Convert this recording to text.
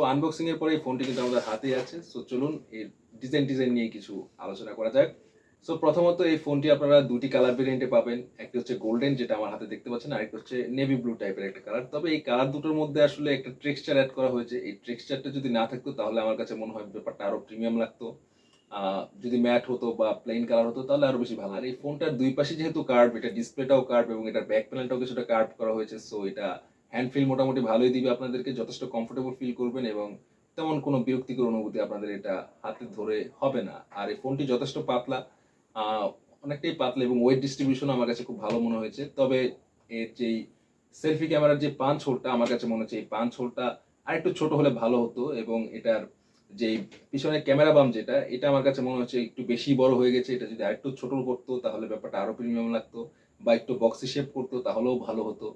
তো আনবক্সিং এর পরে এই ফোনটি কিন্তু আমাদের হাতেই আছে। সো চলুন এর ডিজাইন নিয়ে কিছু আলোচনা করা যাক। সো প্রথমত এই ফোনটি আপনারা ২ টি কালার ভেরিয়েন্টে পাবেন। একটি হচ্ছে গোল্ডেন যেটা আমার হাতে দেখতে পাচ্ছেন, আরেকটা হচ্ছে নেভি ব্লু টাইপের একটা কালার। তবে এই কালার দুটোর মধ্যে আসলে একটা টেক্সচার এড করা হয়েছে। এই টেক্সচারটা যদি না থাকতো তাহলে আমার কাছে মনে হয় ব্যাপারটা আরো প্রিমিয়াম লাগতো। আ যদি ম্যাট হতো বা প্লেন কালার হতো তাহলে আরো বেশি ভালো। আর এই ফোনটার ২ পাশে যেহেতু কার্ভ, এটা ডিসপ্লেটাও কার্ভ এবং এটার ব্যাক প্যানেলটাও কিছুটা কার্ভ করা হয়েছে। সো এটা হ্যান্ড ফিল মোটামুটি ভালোই দিবে আপনাদেরকে। যথেষ্ট কমফোর্টেবল ফিল করবেন এবং তেমন কোনো বিরক্তিকর অনুভূতি আপনাদের এটা হাতে ধরে হবে না। আর এই ফোনটি যথেষ্ট পাতলা, আ অনেকটাই পাতলা এবং ওয়েট ডিস্ট্রিবিউশন আমার কাছে খুব ভালো মনে হয়েছে। তবে এর যেই সেলফি ক্যামেরার যে পাঞ্চ হোলটা আমার কাছে মনে হচ্ছে এই পাঞ্চ হোলটা আরেকটু ছোট হলে ভালো হতো এবং এটার যেই পিছনের ক্যামেরা বাম যেটা, এটা আমার কাছে মনে হচ্ছে একটু বেশি বড় হয়ে গেছে। এটা যদি আরেকটু ছোট করতো তাহলে ব্যাপারটা আরো প্রিমিয়াম লাগতো বা একটু বক্সি শেপ করতো তাহলেও ভালো হতো।